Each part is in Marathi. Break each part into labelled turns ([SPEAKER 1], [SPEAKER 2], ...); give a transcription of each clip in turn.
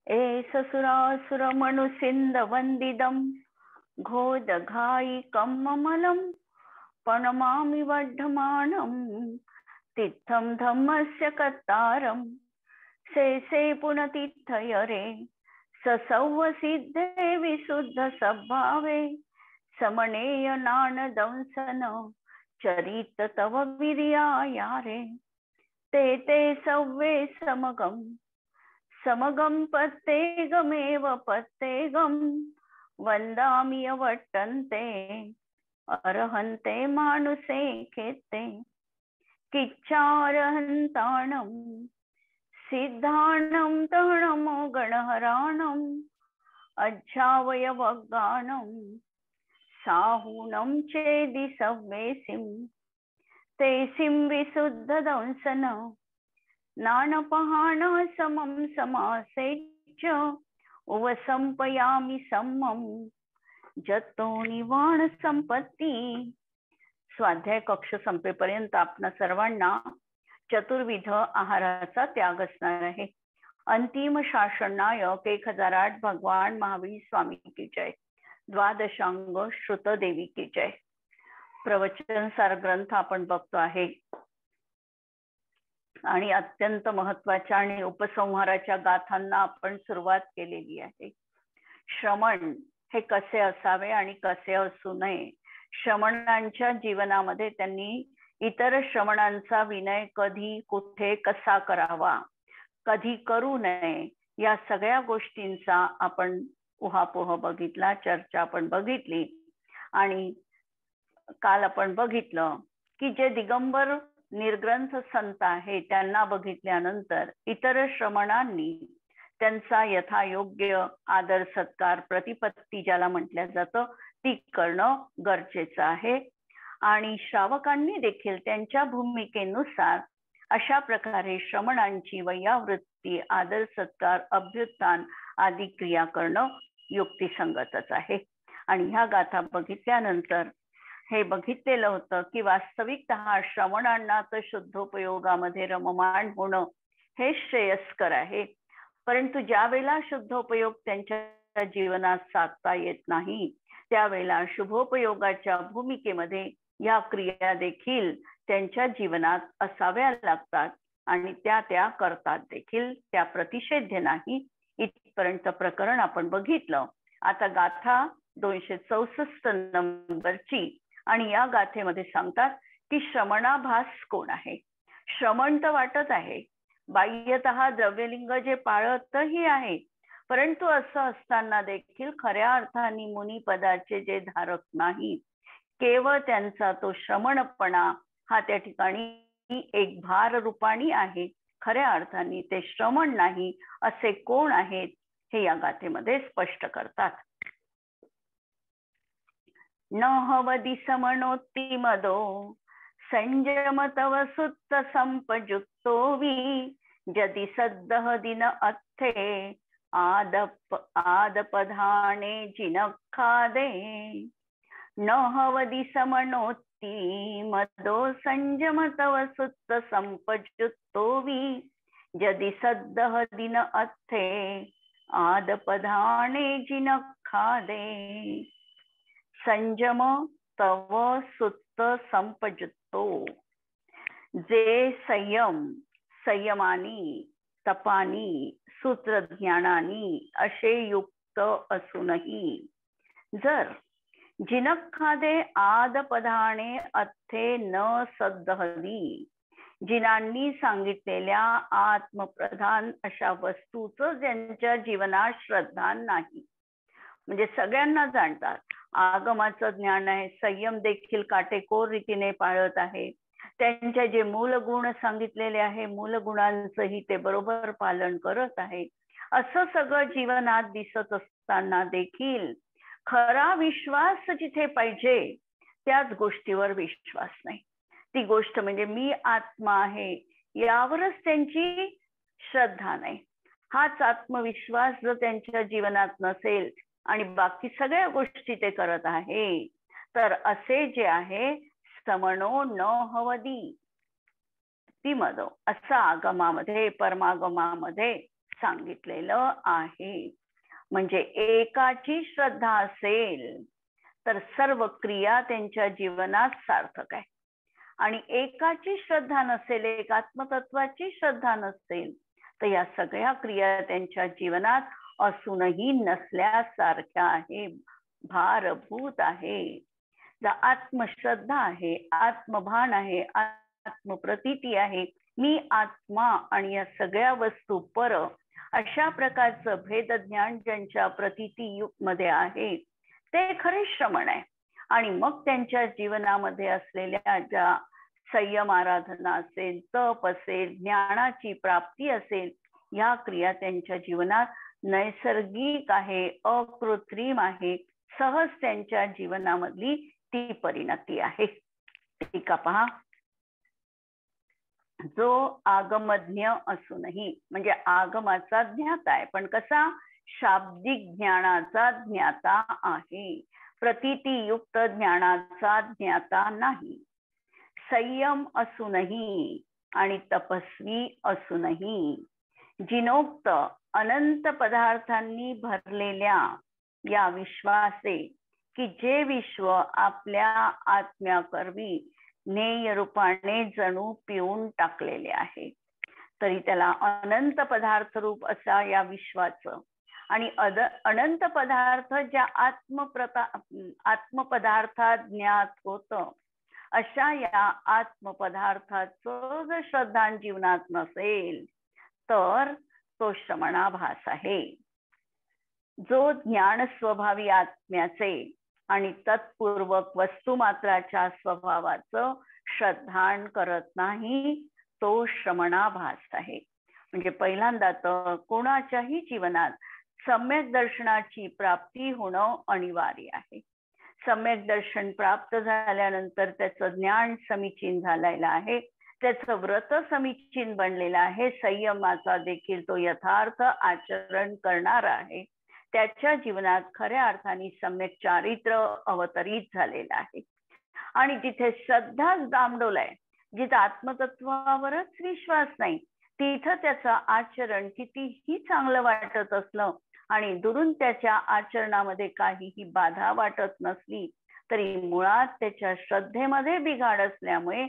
[SPEAKER 1] एषसुरासुर मनुसिन्द वन्दिदं घोदघायि कम्ममलं प्रणमामि वर्धमानं तीर्थं धम्मस्य कर्तारं शेषे पुनतीर्थयरे ससौवसिद्धे विशुद्ध सद्भावे समनेय नानदंसन चरित तव वीर्यायारे ते ते सव्वे समगम समगम पत्तेगमेव पत्तेगम वंदामि अवर्तन्ते अर्हन्ते मानुषे खेते किच्चारहन्ताणं सिद्धाणं तणमो गणहराणं अज्झावयवगानं साहूनं चेदि सव्वेसिं तेसिं विशुद्धदंसन नानपहाण समं समासेच्च उवसंपयामि सम्मं जतो निवाण संपत्ती. स्वाध्याय कक्ष संपेपर्यंत आपणा सर्वांना चतुर्विध आहाराचा त्याग असणार आहे. अंतिम शासन नायक 1008 भगवान महावीर स्वामी की जय. द्वादशांग श्रुत देवी की जय. प्रवचन सार ग्रंथ आपण बघतो आहे आणि अत्यंत महत्वाच्या आणि उपसंहाराच्या गाथांना आपण सुरुवात केलेली आहे. श्रमण हे कसे असावे आणि कसे असू नये. श्रमणांच्या जीवनामध्ये त्यांनी इतर श्रमणांचा विनय कधी कुठे कसा करावा, कधी करू नये, या सगळ्या गोष्टींचा आपण उहापोह बघितला, चर्चा आपण बघितली. आणि काल आपण बघितलं की जे दिगंबर निर्ग्रंथ संत आहे त्यांना बघितल्यानंतर इतर श्रमणांनी त्यांचा यथायोग्य आदर सत्कार प्रतिपत्ती ज्याला म्हटलं जातं ती करणं गरजेचं आहे. आणि श्रावकांनी देखील त्यांच्या भूमिकेनुसार अशा प्रकारे श्रमणांची वैयावृत्ती, आदर सत्कार, अभ्युत्थान आदी क्रिया करणं युक्तिसंगतच आहे. आणि ह्या गाथा बघितल्यानंतर हे बघितलेलं होतं की वास्तविकतः श्रवणांना तर शुद्धोपयोगामध्ये रममाण होणं हे श्रेयस्कर आहे. परंतु ज्या वेळेला शुद्धोपयोग त्यांच्या जीवनात साधता येत नाही त्यावेळेला शुभोपयोगाच्या भूमिकेमध्ये या क्रिया देखील त्यांच्या जीवनात असाव्या लागतात आणि त्या करतात देखील. त्या प्रतिषेध्य नाही. इथपर्यंत प्रकरण आपण बघितलं. आता गाथा 264 नंबरची आणि या गाथेमध्ये सांगतात की श्रमणाभास कोण आहे. श्रमण तर वाटत आहे, बाह्यतः द्रव्यलिंग जे पाळतही आहे, परंतु असं असताना देखील खऱ्या अर्थाने मुनी पदाचे जे धारक नाही, केवळ त्यांचा तो श्रमणपणा हा त्या ठिकाणी एक भार रूपाणी आहे. खऱ्या अर्थाने ते श्रमण नाही. असे कोण आहेत हे या गाथेमध्ये स्पष्ट करतात. न हवदी समनोत्ती मदो संयम तव सुत्त संपजुक्तो वि जदि सद्दह दिन अत्थे आदपधाने जिनखादे. न हवदी समनोत्ती मदो संयम तव सुत्त संपजुक्तो वि जदि सद्दह दिन अत्थे आदपधाने जिनखादे. संयम तव सुत्त संपजुत्तो. जे संयमानी, तपानी, सूत्रज्ञानानी असे युक्त असूनही जर जिनखादे आदपदाने अत्थे न सद्दहदी, जिनांनी सांगितलेल्या आत्मप्रधान अशा वस्तूचं ज्यांच्या जीवनात श्रद्धा नाही. म्हणजे सगळ्यांना जाणतात, आगमाचं ज्ञान आहे, संयम देखील काटेकोर रीतीने पाळत आहे, त्यांच्या जे मूलगुण सांगितलेले आहे मूलगुणांचंही ते बरोबर पालन करत आहे, असं सगळं जीवनात दिसत असताना देखील खरा विश्वास जिथे पाहिजे त्याच गोष्टीवर विश्वास नाही. ती गोष्ट म्हणजे मी आत्मा आहे यावरच त्यांची श्रद्धा नाही. हाच आत्मविश्वास जर त्यांच्या जीवनात नसेल आणि बाकी सगळ्या गोष्टी ते करत आहे तर असे जे आहे समनो न हवदी ती मदो असं आगमामध्ये परमागमामध्ये सांगितलेलं आहे. म्हणजे एकाची श्रद्धा असेल तर सर्व क्रिया त्यांच्या जीवनात सार्थक आहे, आणि एकाची श्रद्धा नसेल, एक आत्मतत्वाची श्रद्धा नसेल, तर या सगळ्या क्रिया त्यांच्या जीवनात असूनही नसल्यासारख्या आहे, भारभूत आहे. जर आत्मश्रद्धा आहे, आत्मभान आहे, आत्मप्रतीती आहे, मी आत्मा आणि या सगळ्या वस्तू पर, अशा प्रकारचं भेदज्ञान ज्यांच्या प्रतीती मध्ये आहे ते खरे श्रमण आहे. आणि मग त्यांच्या जीवनामध्ये असलेल्या ज्या संयम आराधना असेल, तप असेल, ज्ञानाची प्राप्ती असेल, या क्रिया त्यांच्या जीवनात नैसर्गिक आहे, अकृत्रिम आहे, सहज त्यांच्या जीवनामधली ती परिणती आहे. टीका पहा. जो आगमज्ञ असूनही, म्हणजे आगमाचा ज्ञाता आहे, पण कसा? शाब्दिक ज्ञानाचा ज्ञाता आहे, प्रतीतियुक्त ज्ञानाचा ज्ञाता नाही. संयम असूनही आणि तपस्वी असूनही, जिनोक्त अनंत पदार्थांनी भरलेल्या या विश्वासे, की जे विश्व आपल्या आत्म्याकरवी ज्ञेय रूपाने जणू पिऊन टाकलेले आहे, तरी त्याला अनंत पदार्थ रूप असा या विश्वाचं, आणि अनंत पदार्थ ज्या आत्मपदार्थात ज्ञात होतं, अशा या आत्मपदार्थाचं जर श्रद्धा जीवनात नसेल तर तो श्रमणाभास आहे. जो ज्ञान स्वभावी आत्म्याचे आणि तत्पूर्वक वस्तुमात्राच्या स्वभावाचं श्रद्धान करत नाही, तो श्रमणाभास आहे. म्हणजे पहिल्यांदा तर कोणाच्याही जीवनात सम्यक दर्शनाची प्राप्ती होणं अनिवार्य आहे. सम्यक दर्शन प्राप्त झाल्यानंतर त्याचं ज्ञान समीचीन झालेलं आहे, त्याचं व्रत समीचीन बनलेलं आहे, संयमाचा देखील तो यथार्थ आचरण करणार आहे, त्याच्या जीवनात खऱ्या अर्थाने सम्यक चारित्र्य अवतरित झालेलं आहे. आणि जिथे श्रद्धाच डांबडोलाय, जिथे आत्मतत्वावरच विश्वास नाही, तिथं त्याचं आचरण कितीही चांगलं वाटत असलं आणि दुरून त्याच्या आचरणामध्ये काहीही बाधा वाटत नसली, तरी मुळात त्याच्या श्रद्धेमध्ये बिघाड असल्यामुळे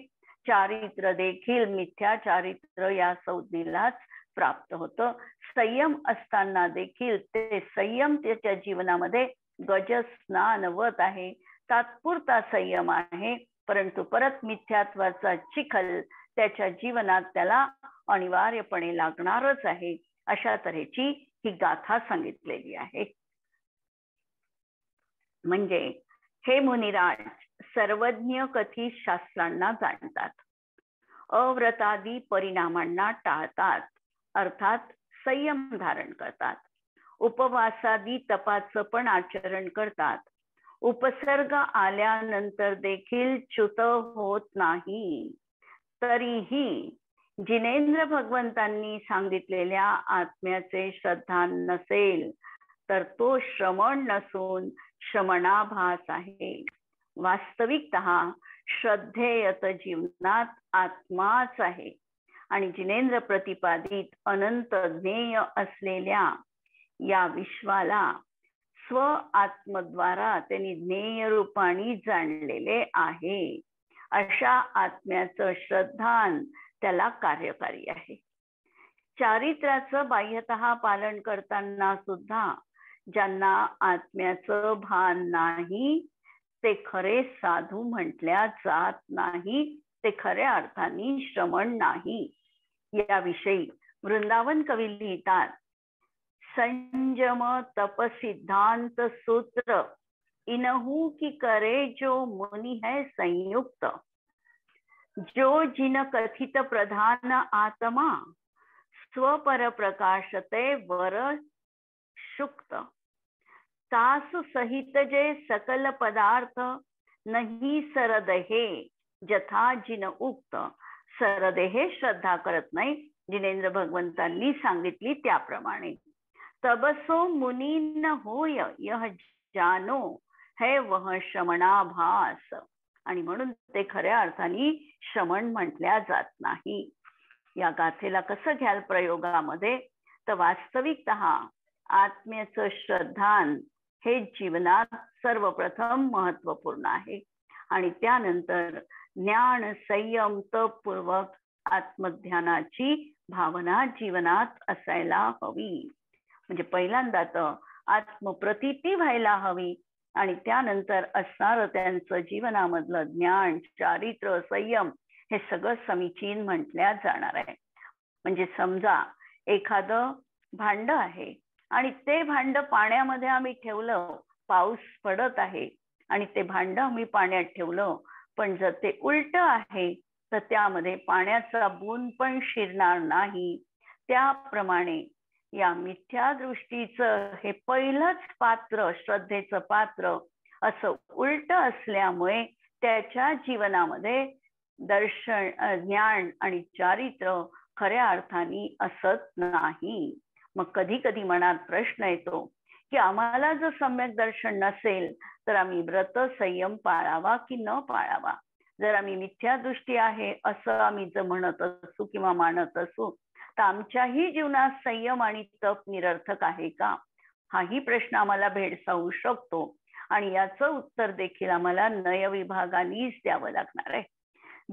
[SPEAKER 1] चारित्र्य देखील मिथ्या चारित्र्य या संज्ञेलाच प्राप्त होतं. संयम असताना देखील ते संयम त्याच्या जीवनामध्ये गजस्नानवत आहे, तात्पुरता संयम आहे, परंतु परत मिथ्यात्वाचा चिखल त्याच्या जीवनात त्याला अनिवार्यपणे लागणारच आहे. अशा तऱ्हेची ही गाथा सांगितलेली आहे. म्हणजे हे मुनिराज सर्वज्ञ कथित शास्त्रांना जाणतात, अव्रतादी परिणामांना टाळतात, अर्थात संयम धारण करतात, उपवासादी तपाचं पण आचरण करतात, उपसर्ग आल्यानंतर देखील च्युत होत नाही, तरीही जिनेंद्र भगवंतांनी सांगितलेल्या आत्म्याचे श्रद्धा नसेल तर तो श्रमण नसून श्रमणाभास आहे. वास्तविकतः श्रद्धेयत जीवनात आत्माच आहे आणि जिनेंद्र प्रतिपादित अनंत ज्ञेय असलेल्या या विश्वाला स्व आत्मद्वारा त्यांनी ज्ञेय रूपाने जाणलेले आहे. अशा आत्म्याचं श्रद्धान त्याला कार्यकारी आहे. चारित्र्याचं बाह्यतः पालन करताना सुद्धा ज्यांना आत्म्याचं भान नाही ते खरे साधू म्हटल्या जात नाही, ते खऱ्या अर्थाने श्रमण नाही. याविषयी वृंदावन कवी लिहितात, संयम तप सिद्धांत सूत्र इनहू की करे जो मुनि है संयुक्त, जो जिन कथित प्रधान आत्मा स्वपर प्रकाशते वर शुक्त, तासु सहित जे सकल पदार्थ नहीं सरदहे जथा जिन उक्त. सरदेहे श्रद्धा करत नाही, जिनेंद्र भगवंतांनी सांगितली त्याप्रमाणे. तबसो मुनी न होय यह जानो है वह श्रमणाभास. आणि म्हणून ते खऱ्या अर्थाने श्रमण म्हटल्या जात नाही. या गाथेला कसं घ्याल प्रयोगामध्ये, तर वास्तविकतः आत्म्याचं श्रद्धान हे जीवनात सर्वप्रथम महत्वपूर्ण आहे. आणि त्यानंतर ज्ञान, संयम, तपपूर्वक आत्मध्यानाची भावना जीवनात असायला हवी. म्हणजे पहिल्यांदा तर आत्मप्रतीती व्हायला हवी आणि त्यानंतर असणारं त्यांचं जीवनामधलं ज्ञान, चारित्र्य, संयम हे सगळं समीचीन म्हटल्या जाणार आहे. म्हणजे समजा एखादं भांड आहे आणि ते भांड पाण्यामध्ये आम्ही ठेवलं, पाऊस पडत आहे आणि ते भांड आम्ही पाण्यात ठेवलं, पण जर ते उलट आहे तर त्यामध्ये पाण्याचा बूंद पण शिरणार नाही. त्याप्रमाणे या मिथ्या दृष्टीचं हे पहिलंच पात्र, श्रद्धेचं पात्र असं उलट असल्यामुळे त्याच्या जीवनामध्ये दर्शन, ज्ञान आणि चारित्र्य खऱ्या अर्थाने असत नाही. मग कधी कधी मनात प्रश्न येतो की आम्हाला जर सम्यक दर्शन नसेल तर आम्ही व्रत, संयम पाळावा की न पाळावा. जर आम्ही मिथ्या दृष्टी आहे असं आम्ही जर म्हणत असू किंवा मानत असू तर आमच्याही जीवनात संयम आणि तप निरर्थक आहे का, हाही प्रश्न आम्हाला भेडसावू शकतो. आणि याचं उत्तर देखील आम्हाला नय विभागानेच द्यावं लागणार आहे.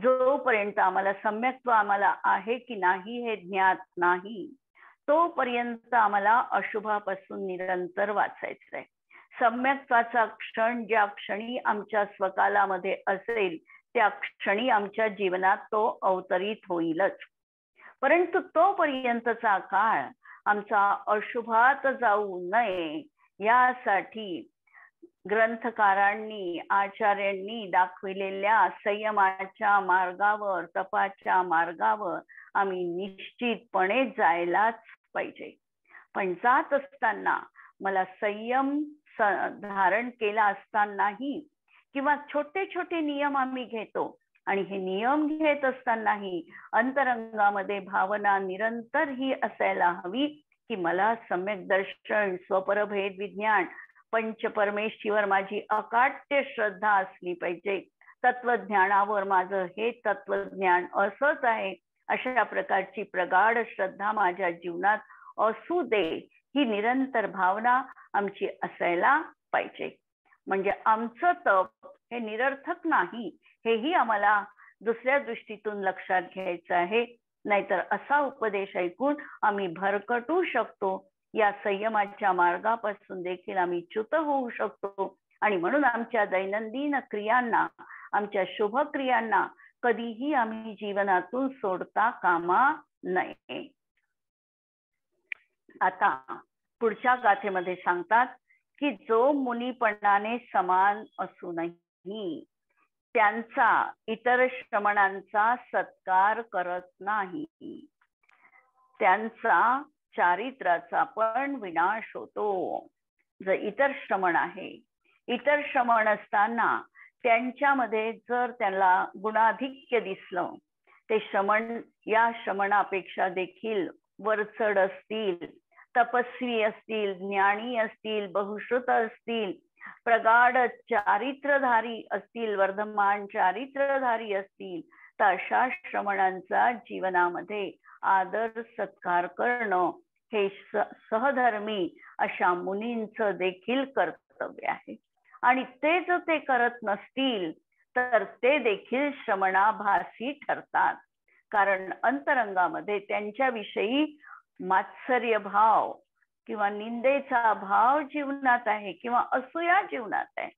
[SPEAKER 1] जोपर्यंत आम्हाला सम्यक्त्व आम्हाला आहे की नाही हे ज्ञात नाही तोपर्यंत आम्हाला अशुभापासून निरंतर वाचायचं आहे. सम्यक्त्वाचा क्षण ज्या क्षणी आमच्या स्वकालामध्ये असेल त्या क्षणी आमच्या जीवनात तो अवतरित होईलच. परंतु तोपर्यंतचा काळ आमचा अशुभात जाऊ नये यासाठी ग्रंथकारांनी, आचार्यांनी दाखविलेल्या संयमाच्या मार्गावर, तपाच्या मार्गावर आम्ही निश्चितपणे जायलाच पाहिजे. पण जात असताना मला संयम धारण केला असतानाही किंवा छोटे छोटे नियम आम्ही घेतो आणि हे नियम घेत असतानाही अंतरंगामध्ये भावना निरंतर ही असायला हवी की मला सम्यक दर्शन, स्वपरभेद विज्ञान, पंचपरमेश्वर माझी अकाट्य श्रद्धा असली पाहिजे. तत्वज्ञानावर माझं हे तत्वज्ञान असंच आहे अशा प्रकारची प्रगाढ श्रद्धा माझ्या जीवनात असू दे, ही निरंतर भावना आमची असायला पाहिजे. म्हणजे आमचं तप हे निरर्थक नाही हेही आम्हाला दुसऱ्या दृष्टीतून लक्षात घ्यायचं आहे. नाहीतर असा उपदेश ऐकून आम्ही भरकटू शकतो. या संयमाच्या मार्गापासून देखील आम्ही च्युत होऊ शकतो आणि म्हणून आमच्या दैनंदिन क्रियांना, आमच्या शुभ क्रियांना कधीही आम्ही जीवनातून सोडता कामा नये. आता पुढच्या गाथेमध्ये सांगतात की जो मुनीपणाने समान असूनही त्यांचा इतर श्रमणांचा सत्कार करत नाही, त्यांचा चारित्र्याचा पण विनाश होतो. जर इतर श्रमण आहे, इतर श्रमण असताना त्यांच्यामध्ये जर त्यांना गुणाधिक्य दिसलं, ते श्रमण या श्रमणापेक्षा देखील वरचढ असतील, तपस्वी असतील, ज्ञानी असतील, बहुश्रुत असतील, प्रगाढ चारित्रधारी असतील, वर्धमान चारित्रधारी असतील, तर अशा श्रमणांचा जीवनामध्ये आदर सत्कार करणं हे सहधर्मी अशा मुनींचं देखील कर्तव्य आहे. आणि ते जर ते करत नसतील तर ते देखील श्रमणाभासी ठरतात. कारण अंतरंगामध्ये त्यांच्याविषयी मात्सर्य भाव किंवा निंदेचा भाव जीवनात आहे किंवा असूया जीवनात आहे.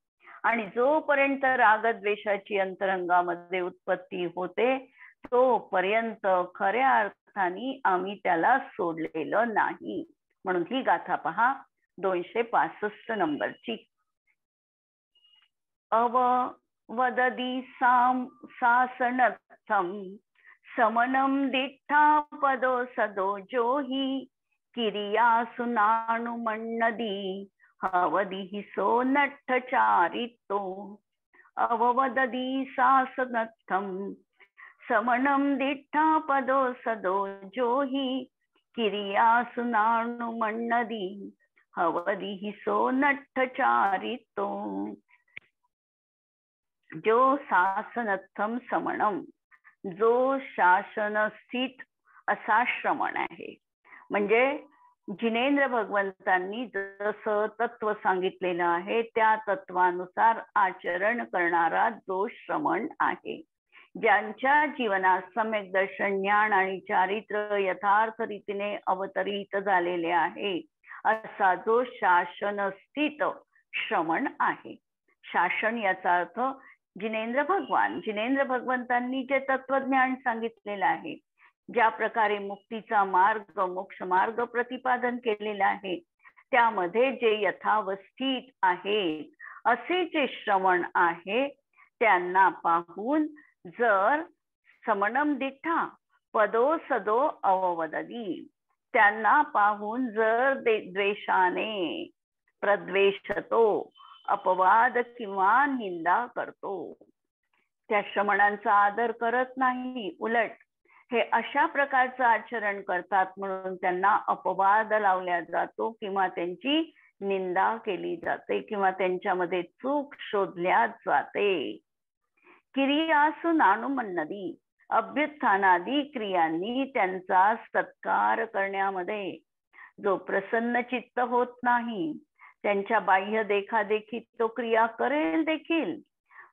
[SPEAKER 1] आणि जोपर्यंत रागद्वेषाची अंतरंगामध्ये उत्पत्ती होते तोपर्यंत खऱ्या अर्थाने आम्ही त्याला सोडलेलं नाही. म्हणून ही गाथा पहा 265 नंबरची. अववदती सासनस्थम समनम दिठ्ठा पदो सदो जोही किरियासु नानुमन्नदी हवदिहि सो नट्ठचारितो. अववदती सासनस्थम समनम दिठ्ठा पदो सदो जोही किरियासु नानुमन्नदी हवदिहि सो नट्ठचारितो. जो शासनस्थम समणम, जो शासनस्थित असा श्रमण आहे. म्हणजे जिनेंद्र भगवंतांनी जसं तत्व सांगितलेलं आहे त्या तत्वानुसार आचरण करणारा जो श्रमण आहे, ज्यांच्या जीवनात सम्यक दर्शन, ज्ञान आणि चारित्र्य यथार्थ रीतीने अवतरित झालेले आहे, असा जो शासनस्थित श्रमण आहे. शासन याचा अर्थ जिनेंद्र भगवान. जिनेंद्र भगवंतांनी जे तत्वज्ञान सांगितलेलं आहे, ज्या प्रकारे मुक्तीचा मार्ग, मोक्ष मार्ग प्रतिपादन केलेला आहे, त्यामध्ये जे यथावस्थित आहेत असे जे श्रवण आहे, त्यांना पाहून जर समनम दिठा पदो सदो अववदती, त्यांना पाहून जर द्वेषाने प्रद्वेषतो, अपवाद किंवा निंदा करतो, त्या श्रमणांचा आदर करत नाही, उलट हे अशा प्रकारचं आचरण करतात म्हणून त्यांना अपवाद लावला जातो किंवा त्यांची निंदा केली जाते किंवा त्यांच्यामध्ये चूक शोधल्या जाते. क्रियासु नानुमन्नदी, अभ्युत्थानादी क्रियांनी त्यांचा सत्कार करण्यामध्ये जो प्रसन्न चित्त होत नाही, त्यांच्या बाह्य देखादेखी तो क्रिया करेल देखील,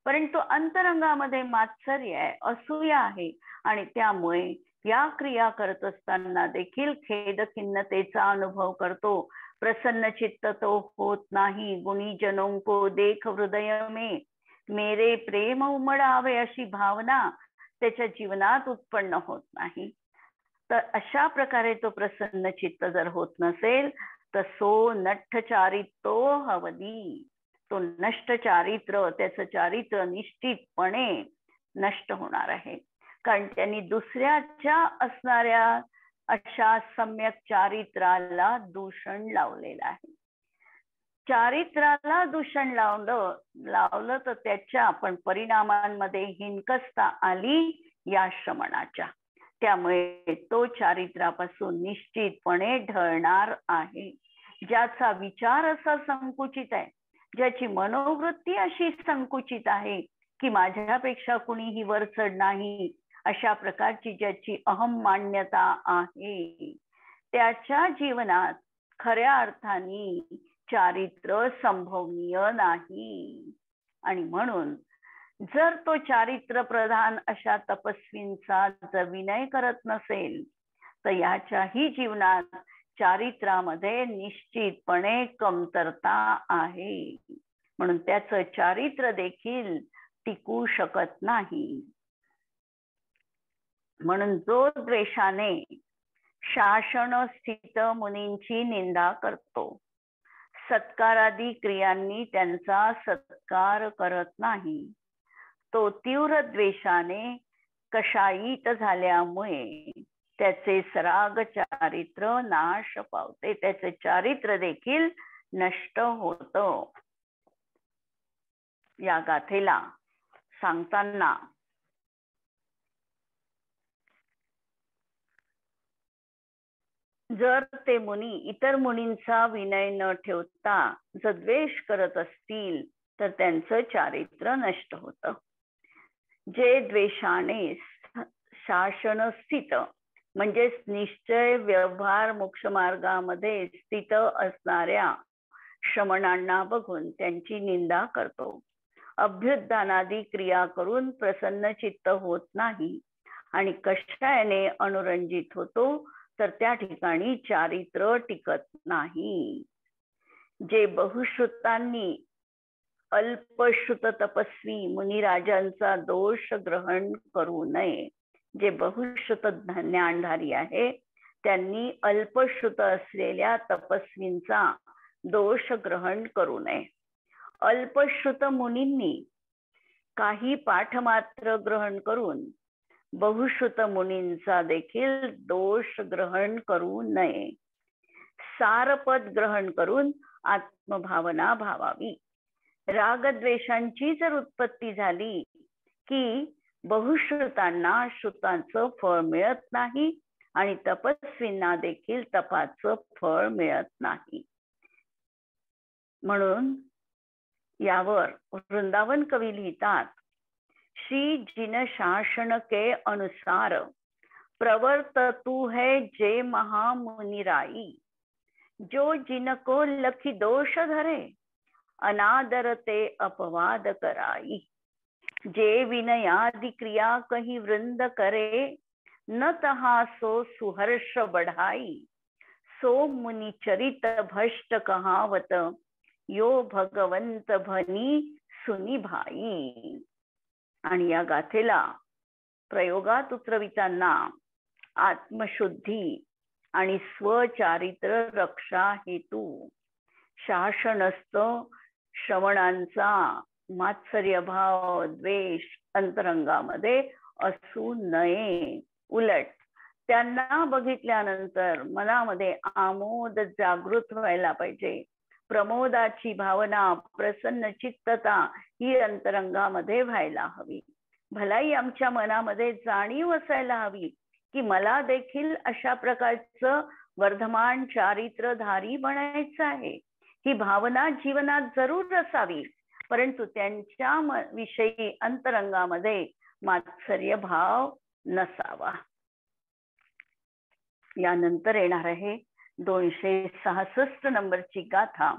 [SPEAKER 1] परंतु अंतरंगामध्ये मात्सर्य आहे, असूया आहे आणि त्यामुळे या क्रिया करत असताना देखील खेद खिन्नतेचा अनुभव करतो. प्रसन्न चित्त तो होत नाही. गुणी जनों को देख हृदय में मेरे प्रेम उमडावे अशी भावना त्याच्या जीवनात उत्पन्न होत नाही. तर अशा प्रकारे तो प्रसन्न चित्त जर होत नसेल तर सो नष्ट चारित्रो हवदी, तो नष्ट चारित्र, त्याचं चारित्र निश्चितपणे नष्ट होणार आहे. कारण त्यांनी दुसऱ्याच्या असणाऱ्या अशा सम्यक चारित्राला दूषण लावलेलं आहे. चारित्राला दूषण लावलं तर त्याच्या पण परिणामांमध्ये हिनकसता आली या श्रमणाच्या. त्यामुळे तो चारित्रापासून निश्चितपणे ढळणार आहे. ज्याचा विचार असा संकुचित आहे, ज्याची मनोवृत्ती अशी संकुचित आहे की माझ्यापेक्षा कुणीही वरचढ नाही, अशा प्रकारची ज्याची अहम मान्यता आहे, त्याच्या जीवनात खऱ्या अर्थाने चारित्र संभवनीय नाही. आणि म्हणून जर तो चारित्र प्रधान अशा तपस्वींचा जर विनय करत नसेल तर याच्याही जीवनात चारित्रामध्ये निश्चितपणे कमतरता आहे. म्हणून त्याचं चारित्र देखील टिकू शकत नाही. म्हणून जो द्वेषाने शासन स्थित मुनींची निंदा करतो, सत्कारादी क्रियांनी त्यांचा सत्कार करत नाही, तो तीव्र द्वेषाने कषायित झाल्यामुळे त्याचे सराग चारित्र नाश पावते, त्याचे चारित्र देखील नष्ट होतं. या गाथेला सांगताना जर ते मुनी इतर मुनींचा विनय न ठेवता जर द्वेष करत असतील तर त्यांचं चारित्र नष्ट होतं. जे द्वेषाने शासन स्थित म्हणजे निश्चय व्यवहार मोक्ष मार्गामध्ये स्थित असणाऱ्या श्रमणांना बघून त्यांची निंदा करतो, अभ्युत्थानादी क्रिया करून प्रसन्न चित्त होत नाही आणि कषायाने अनुरंजित होतो, तर त्या ठिकाणी चारित्र टिकत नाही. जे बहुश्रुतांनी अल्पश्रुत तपस्वी मुनिराजांचा दोष ग्रहण करू नये, जे बहुश्रुत ज्ञानधारी आहे त्यांनी अल्पश्रुत असलेल्या तपस्वींचा दोष ग्रहण करू नये. अल्पश्रुत मुनींनी काही पाठ मात्र ग्रहण करून बहुश्रुत मुनींचा देखील दोष ग्रहण करू नये. सारपद ग्रहण करून आत्मभावना भावावी. रागद्वेषांची जर उत्पत्ती झाली की बहुश्रुतांना श्रुतांचं फळ मिळत नाही आणि तपस्वींना देखील तपाचं फळ मिळत नाही. म्हणून यावर वृंदावन कवी लिहितात, श्री जिन शासन के अनुसार प्रवर्ततु है जे महामुनिराई, जो जिनको लखी दोष धरे, अनादर ते अपवाद कराई। जे विनयादि क्रिया कही वृंद करे, न तहा सो सुहर्ष बढ़ाई। सो मुनि चरित भष्ट कहावत, यो भगवंत भनी सुनी भाई। आणि या गाथेला प्रयोगात उतरविताना आत्मशुद्धी आणि स्वचारित्र रक्षा हेतू शासनस्थ श्रवणांचा मात्सर्य भाव द्वेष अंतरंगामध्ये असू नये, उलट त्यांना बघितल्यानंतर मनामध्ये आमोद जागृत व्हायला पाहिजे, प्रमोदाची भावना, प्रसन्न चित्तता ही अंतरंगामध्ये व्हायला हवी। भलाई आमच्या मनामध्ये जाणीव असायला हवी की मला देखील अशा प्रकारचं वर्धमान चारित्रधारी बनायचं आहे। ही भावना जीवनात जरूर असावी, परंतु त्यांच्या विषयी अंतरंगामध्ये मात्सर्य भाव नसावा। यानंतर येणार आहे 266 नंबरची गाथा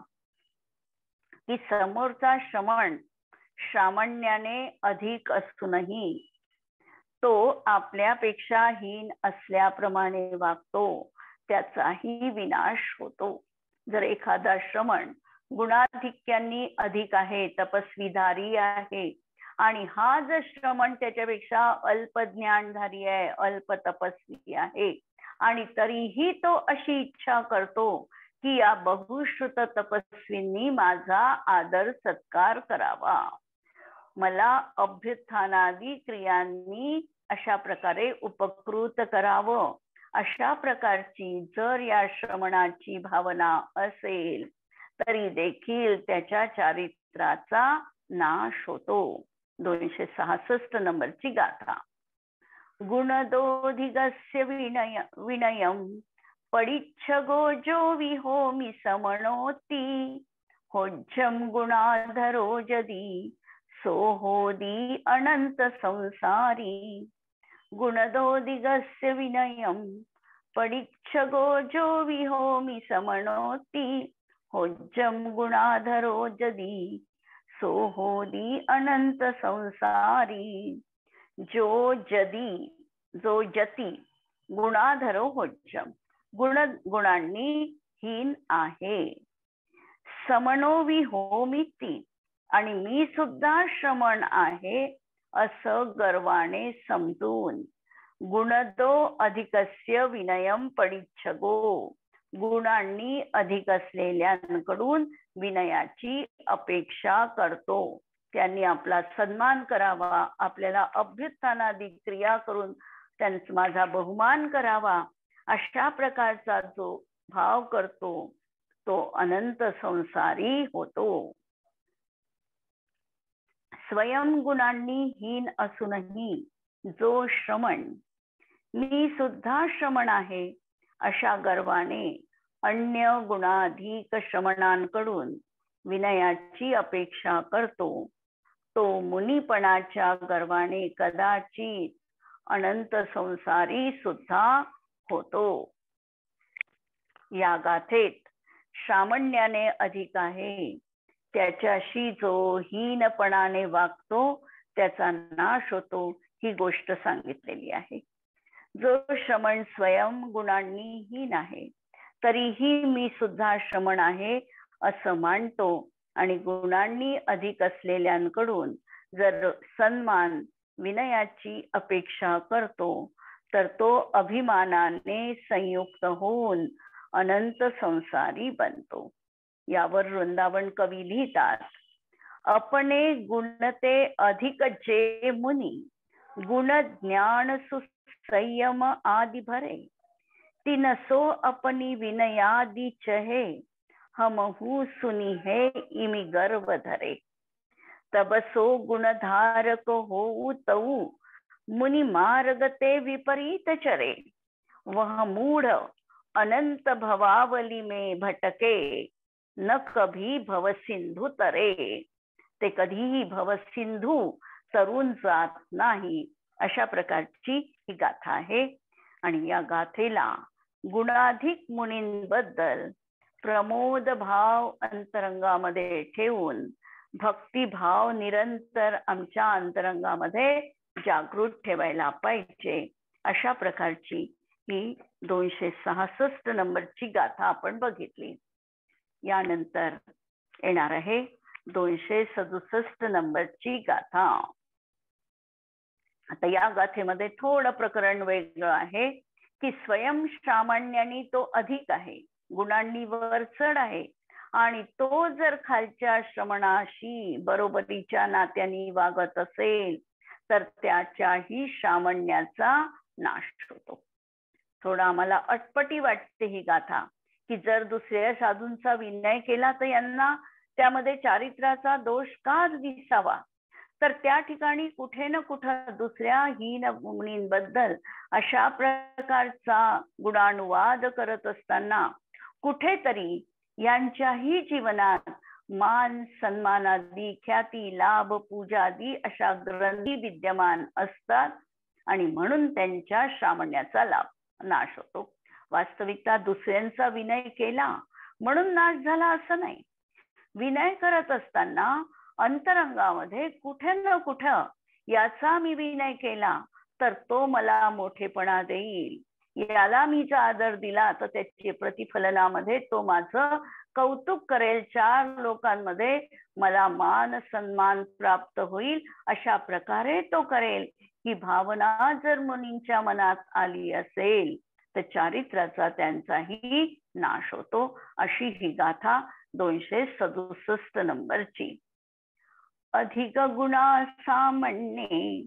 [SPEAKER 1] की समोरचा श्रमण श्रामण्याने अधिक असूनही तो आपल्यापेक्षा हीन असल्याप्रमाणे वागतो, त्याचाही विनाश होतो। जर एखादा श्रमण गुणाधिक्यांनी अधिक आहे, तपस्वीधारी आहे, आणि हा जर श्रमण त्याच्यापेक्षा अल्प ज्ञानधारी आहे, अल्प तपस्वी आहे, आणि तरीही तो अशी इच्छा करतो की या बहुश्रुत तपस्वींनी माझा आदर सत्कार करावा, मला अभ्युत्थानादी क्रियांनी अशा प्रकारे उपकृत करावं, अशा प्रकारची जर या श्रमणाची भावना असेल तरी देखील त्याच्या चारित्राचा नाश होतो। 266 नंबरची गाथा। गुणदोधिगस्य विनयम पडिच्छगो जो विहोमी समणोति, होज्जम गुणाधरो जदी सोहोदी अनंत संसारी। गुणदोधिगस्य विनयम पडिच्छगो जो विहोमी समणोति, होज्जम गुणाधरो जदी सोहोदी अनंत संसारी। जो जती गुणाधरो होज्जम, गुणांनी हीन आहे, समनो विहोमिति, आणि मी सुद्धा श्रमण आहे असं गर्वाने समजून, गुणदो अधिकस्य विनयम पडिच्छगो, गुणांनी अधिक असलेल्यांकडून विनयाची अपेक्षा करतो, त्यांनी आपला सन्मान करावा, आपल्याला अभ्युत्थानादी क्रिया करून त्यांचा माझा बहुमान करावा, अशा प्रकारचा जो भाव करतो तो अनंत संसारी होतो। स्वयं गुणांनी हीन असूनही जो श्रमण मी सुद्धा श्रमण आहे अशा गर्वाने अन्य गुणाधिक श्रमणांकडून विनयाची अपेक्षा करतो, तो मुनीपणाच्या गर्वाने कदाचित अनंत संसारी सुद्धा होतो। या गाथेत श्रामण्याने अधिक आहे त्याच्याशी जो हीनपणाने वागतो त्याचा नाश होतो, ही गोष्ट सांगितलेली आहे। जो श्रमण स्वयं गुणांनी हीन आहे तरीही मी सुद्धा श्रमण आहे असं मानतो आणि गुणांनी अधिक असलेल्यांकडून जर सन्मान विनयाची अपेक्षा करतो तर तो अभिमानाने संयुक्त होऊन अनंत संसारी बनतो। यावर वृंदावन कवी लिहितात, अपने गुणते अधिक जे मुनी, गुण ज्ञान सुसंयम आदि भरे, तिनसो अपनी विनयादि चहे, हमहु सुनी है इमि गर्व धरे। तब सो गुणधारक हो तऊ, मुनि मार्गते विपरीत चरे, वह मूढ़ अनंत भवावली में भटके, न कभी भवसिंधू तरे, ते कधीही भवसिंधू तरून जात नाही, अशा प्रकारची ही गाथा आहे। आणि या गाथेला गुणाधिक मुनींबद्दल प्रमोद भाव अंतरंगामध्ये ठेवून भक्तिभाव निरंतर आमच्या अंतरंगामध्ये जागृत ठेवायला पाहिजे. अशा प्रकारची ही 266 नंबरची गाथा आपण बघितली. यानंतर येणार आहे 267 नंबरची गाथा. आता या गाथेमध्ये थोडं प्रकरण वेगळं आहे की स्वयं सामान्यानी तो अधिक आहे, गुणांनी वर चढ आहे, आणि तो जर खालच्या श्रमणाशी बरोबरीच्या नात्याने वागत असेल तर त्याच्याही सामान्याचा नाश होतो. थोडं आम्हाला अटपटी वाटते ही गाथा की जर दुसऱ्या साधूंचा विनय केला तर यांना त्यामध्ये चारित्र्याचा दोष का दिसावा. तर त्या ठिकाणी कुठे ना कुठं दुसऱ्या हीन मुनींबद्दल अशा प्रकारचा गुणानुवाद करत असताना कुठेतरी यांच्याही जीवनात मान सन्मानादी ख्याती लाभ पूजादी अशा ग्रंथी विद्यमान असतात आणि म्हणून त्यांच्या सामान्याचा नाश होतो. वास्तविकता दुसऱ्यांचा विनय केला म्हणून नाश झाला असं नाही. विनय करत असताना अंतरंगामध्ये कुठे न कुठं याचा मी विनय केला तर तो मला मोठेपणा देईल, याला मी जर आदर दिला तर त्याच्या प्रतिफलनामध्ये तो माझं कौतुक करेल, 4 लोकांमध्ये मला मान सन्मान प्राप्त होईल, अशा प्रकारे तो करेल. ही भावना जर मुनींच्या मनात आली असेल तर चारित्र्याचा त्यांचाही नाश होतो. अशी ही गाथा 267 नंबरची. अधिक गुणा सामण्ये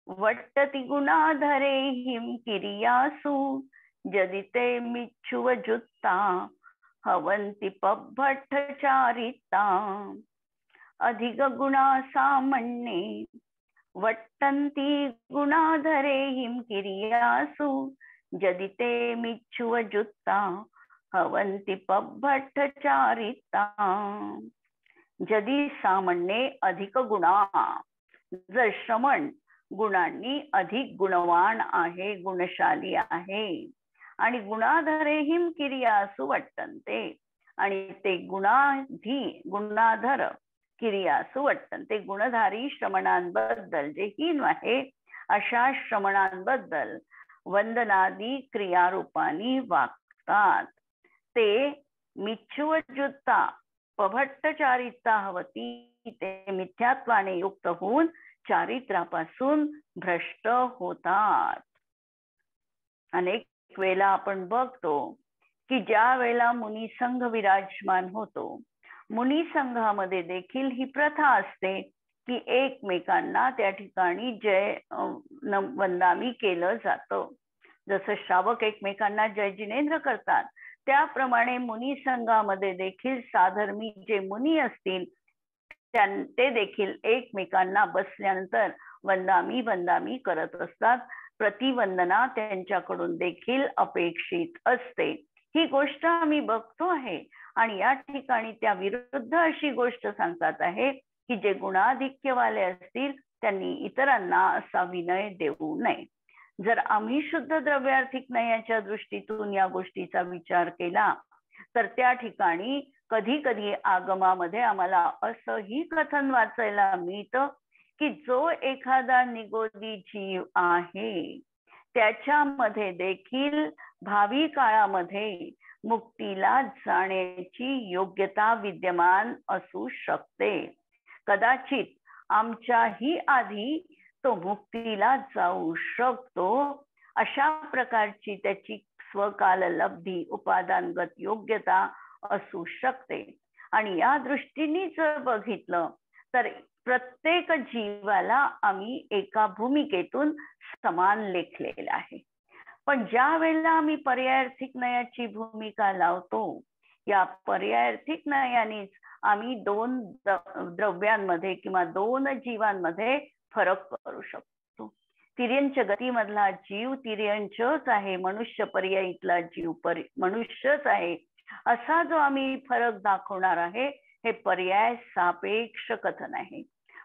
[SPEAKER 1] वट्टति गुणाधरे हिम किरियासु जदिते मिच्छुव जुत्ता हवंति पभट्टचारिता. अधिक गुणा सामण्ये वट्टन्ति गुणाधरे हिम किरियासु जदिते मिच्छुव जुत्ता हवंति पभट्टचारिता. जदी सामण्ये अधिक गुणा, जर श्रमण गुणांनी अधिक गुणवान आहे, गुणशाली आहे, आणि गुणाधरे हिम किरियासु वट्टन्ते, आणि ते गुणाधर किरियासु वट्टन्ते, गुणधारी श्रमणांबद्दल जे हीन आहे अशा श्रमणांबद्दल वंदनादी क्रियारूपानी वागतात. ते मिच्छुवजुत्ता पभट्टचारिता हवती, ते मिथ्यात्वाने युक्त होऊन चारित्र्यापासून भ्रष्ट होतात. अनेक वेळेला आपण बघतो की ज्या वेळेला मुनी संघ विराजमान होतो, मुनी संघामध्ये देखील ही प्रथा असते की एकमेकांना त्या ठिकाणी जय वंदामी केलं जातं. जसं श्रावक एकमेकांना जय जिनेंद्र करतात त्याप्रमाणे मुनी संघामध्ये देखील साधर्मी जे मुनी असतील ते देखील एकमेकांना बसल्यानंतर वंदामी करत असतात. प्रतिवंदना त्यांच्याकडून देखील अपेक्षित असते. ही गोष्ट आम्ही बघतो आहे आणि या ठिकाणी त्या विरुद्ध अशी गोष्ट सांगतात आहे की जे गुणाधिक्यवाले असतील त्यांनी इतरांना असा विनय देऊ नये. जर आम्ही शुद्ध द्रव्यार्थिक नयाच्या दृष्टीतून या गोष्टीचा विचार केला तर त्या ठिकाणी कधी कधी आगमामध्ये आम्हाला असंही कथन वाचायला मिळतं की जो एखादा निगोदी जीव आहे त्याच्यामध्ये देखील भावी काळामध्ये मुक्तीला जाण्याची योग्यता विद्यमान असू शकते. कदाचित आमच्याही आधी तो मुक्तीला जाऊ शकतो. अशा प्रकारची त्याची स्वकाल लब्धी उपादानगत योग्यता असू शकते. आणि या दृष्टीने जर बघितलं तर प्रत्येक जीवाला आम्ही एका भूमिकेतून समान लेखलेला आहे. पण ज्या वेळेला आम्ही पर्यायार्थिक नयाची भूमिका लावतो, या पर्यायार्थिक नयानेच आम्ही 2 द्रव्यांमध्ये किंवा 2 जीवांमध्ये फरक करू शकतो. तिर्यंच गतीमधला जीव तिर्यंचच आहे, मनुष्य पर्यायीतला जीव मनुष्यच आहे, असा जो आम्ही फरक दाखवणार आहे हे पर्याय सापेक्ष कथन आहे.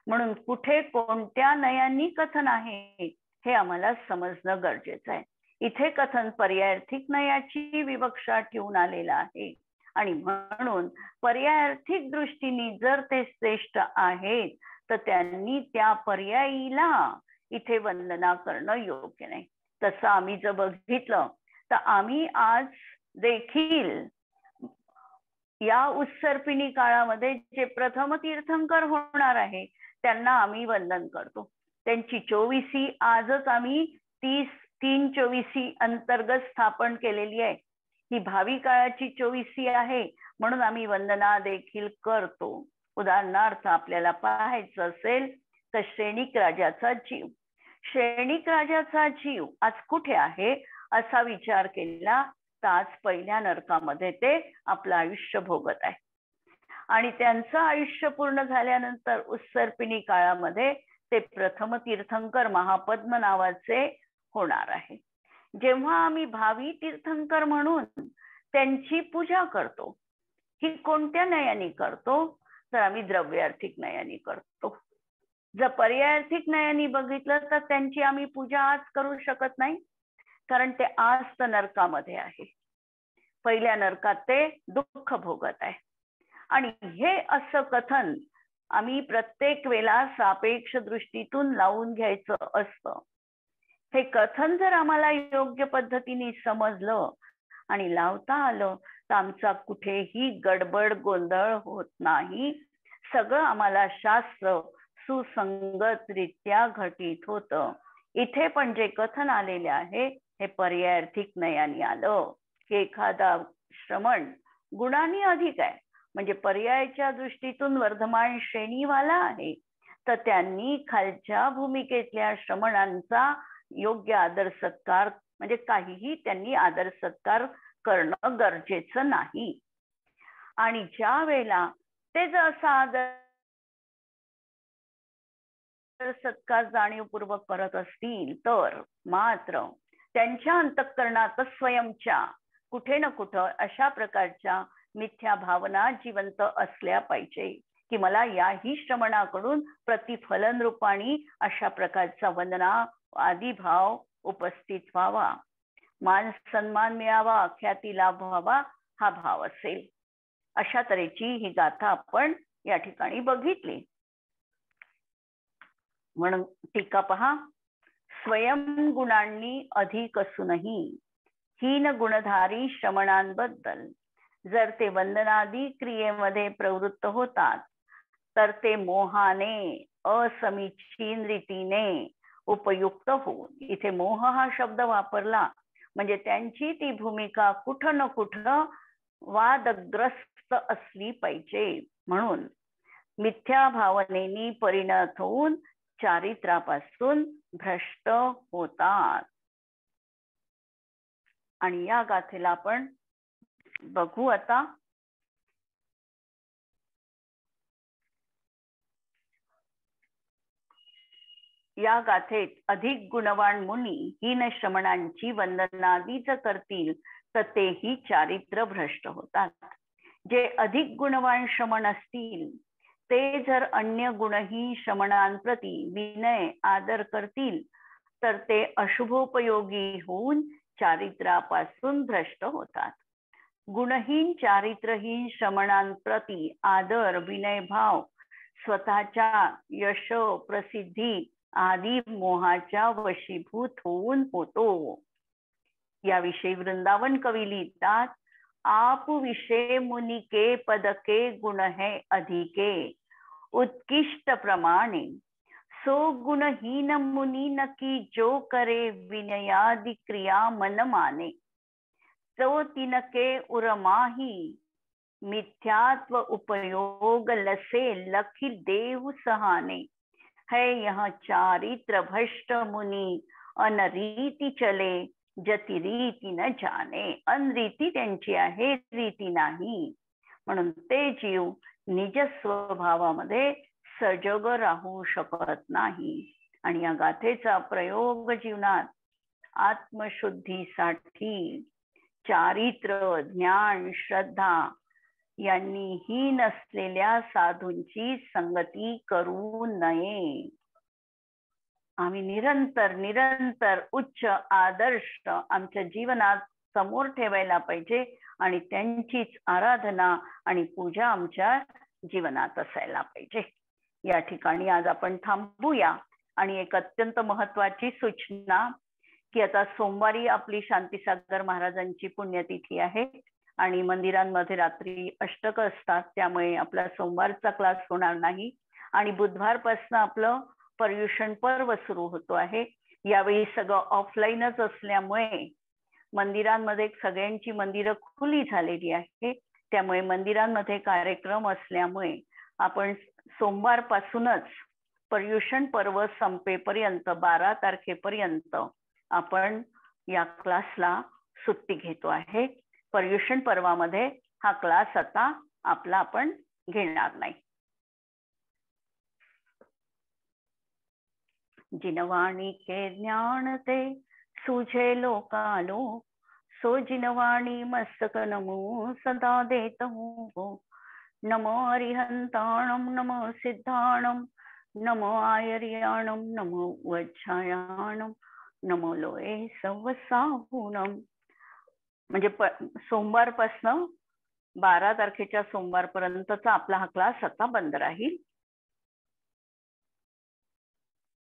[SPEAKER 1] म्हणून कुठे कोणत्या नयांनी कथन आहे हे आम्हाला समजणं गरजेचं आहे. इथे कथन पर्यायार्थिक नयाची विवक्षा ठेवून आलेला आहे आणि म्हणून पर्यायार्थिक दृष्टीने जर ते श्रेष्ठ आहेत तर त्यांनी त्या पर्यायीला इथे वंदना करणं योग्य नाही. तसं आम्ही जर बघितलं तर आम्ही आज देखील या उत्सर्पिणी काळामध्ये जे प्रथम तीर्थंकर होणार आहे त्यांना आम्ही वंदन करतो. त्यांची 24वी आजच आम्ही 3/24 अंतर्गत स्थापन केलेली आहे. ही भावी काळाची 24वी आहे म्हणून आम्ही वंदना देखील करतो. उदाहरणार्थ आपल्याला पाहायचं असेल तर श्रेणिक राजाचा जीव. श्रेणिक राजाचा जीव आज कुठे आहे असा विचार केला तर आज पहिल्या नरकामध्ये ते आपलं आयुष्य भोगत आहे. आणि त्यांचं आयुष्य पूर्ण झाल्यानंतर उत्सर्पिणी काळामध्ये ते प्रथम तीर्थंकर महापद्म नावाचे होणार आहे. जेव्हा आम्ही भावी तीर्थंकर म्हणून त्यांची पूजा करतो, ही कोणत्या नयाने करतो तर आम्ही द्रव्यार्थिक नयाने करतो. जर पर्यायार्थिक नयाने बघितलं तर त्यांची आम्ही पूजा आज करू शकत नाही, कारण ते आज तर नरकामध्ये आहे. पहिल्या नरकात ते दुःख भोगत आहे. आणि हे असं कथन आम्ही प्रत्येक वेळेला सापेक्ष दृष्टीतून लावून घ्यायचं असतं. हे कथन जर आम्हाला योग्य पद्धतीने समजलं आणि लावता आलं तर आमचा कुठेही गडबड गोंधळ होत नाही. सगळं आम्हाला शास्त्र सुसंगतरित्या घटित होतं. इथे पण जे कथन आलेले आहे हे पर्यायार्थिक नयाने आलं की एखादा श्रमण गुणांनी अधिक आहे, म्हणजे पर्यायाच्या दृष्टीतून वर्धमान श्रेणीवाला आहे, तर त्यांनी खालच्या भूमिकेतल्या श्रमणांचा योग्य आदर सत्कार, म्हणजे काहीही त्यांनी आदर सत्कार करणं गरजेचं नाही. आणि ज्या वेळेला ते जर असा आदर सत्कार जाणीवपूर्वक करत असतील तर मात्र त्यांच्या अंतःकरणात स्वयंच्या कुठे ना कुठं अशा प्रकारच्या मिथ्या भावना जिवंत असल्या पाहिजे की मला याही श्रमणाकडून प्रतिफलन रूपाने अशा प्रकारचा वंदना आदी भाव उपस्थित व्हावा, मान सन्मान मिळावा, ख्याती लाभ व्हावा हा भाव असेल. अशा तऱ्हेची ही गाथा आपण या ठिकाणी बघितली. म्हणून टीका पहा. स्वयं गुणांनी अधिक असूनही हीन गुणधारी श्रमणांबद्दल जर ते वंदनादी क्रियेमध्ये प्रवृत्त होतात तर ते मोहाने असमीचीन रीतीने उपयुक्त होऊन, इथे मोह हा शब्द वापरला म्हणजे त्यांची ती भूमिका कुठं न कुठं वादग्रस्त असली पाहिजे. म्हणून मिथ्या भावनेनी परिणत होऊन चारित्र्यापासून भ्रष्ट होतात. आणि या गाथेला आपण बघू आता. या गाथेत अधिक गुणवान मुनी हीन श्रमणांची वंदनादीच करतील तर तेही चारित्र्य भ्रष्ट होतात. जे अधिक गुणवान श्रमण असतील ते जर अन्य गुणही श्रमणांप्रती विनय आदर करतील तर ते अशुभोपयोगी होऊन चारित्र्यापासून भ्रष्ट होतात. गुणहीन चारित्रहीन श्रमणांप्रती आदर विनय भाव स्वतःच्या यश प्रसिद्धी आदी मोहाच्या वशीभूत होऊन होतो. याविषयी वृंदावन कवी लिहितात. आप विषय मुनि के पद के गुण है अधिके उत्कृष्ट प्रमाणे सो गुणहीन मुनि न की जो करे विनयादि क्रिया मन माने तो तिनके उरमाही मिथ्यात्व उपयोग लसे लखी देव सहाने है यह चारित्र भ्रष्ट मुनि अनरीति चले जति रीती न जाने. अनरीती त्यांची आहे, रीती नाही. म्हणून ते जीव निज स्वभावामध्ये सजग राहू शकत नाही. आणि या गाथेचा प्रयोग जीवनात आत्मशुद्धीसाठी चारित्र ज्ञान श्रद्धा यांनी ही नसलेल्या साधूंची संगती करू नये. आम्ही निरंतर उच्च आदर्श आमच्या जीवनात समोर ठेवायला पाहिजे आणि त्यांचीच आराधना आणि पूजा आमच्या जीवनात असायला पाहिजे. या ठिकाणी आज आपण थांबूया आणि एक अत्यंत महत्वाची सूचना की आता सोमवारी आपली शांतीसागर महाराजांची पुण्यतिथी आहे आणि मंदिरांमध्ये रात्री अष्टक असतात, त्यामुळे आपला सोमवारचा क्लास होणार नाही आणि बुधवारपासून आपलं पर्युषण पर्व सुरू होतो आहे. यावेळी सगळं ऑफलाईनच असल्यामुळे मंदिरांमध्ये सगळ्यांची मंदिरं खुली झालेली आहे, त्यामुळे मंदिरांमध्ये कार्यक्रम असल्यामुळे आपण सोमवारपासूनच पर्युषण पर्व संपेपर्यंत 12 तारखेपर्यंत आपण या क्लासला सुट्टी घेतो आहे. पर्युषण पर्वामध्ये हा क्लास आता आपला आपण घेणार नाही. जिनवाणी के ज्ञान ते सुझे लोकालो, सो जिनवाणी मस्तक नमो सदा देत हो. नमो अरिहंताणम नमो सिद्धाणम नमो आयर्याणम नमो वज्रायाणम नमो लोये सवसाहुणम. म्हणजे सोमवारपासनं 12 तारखेच्या सोमवारपर्यंतचा आपला हा क्लास आता बंद राहील.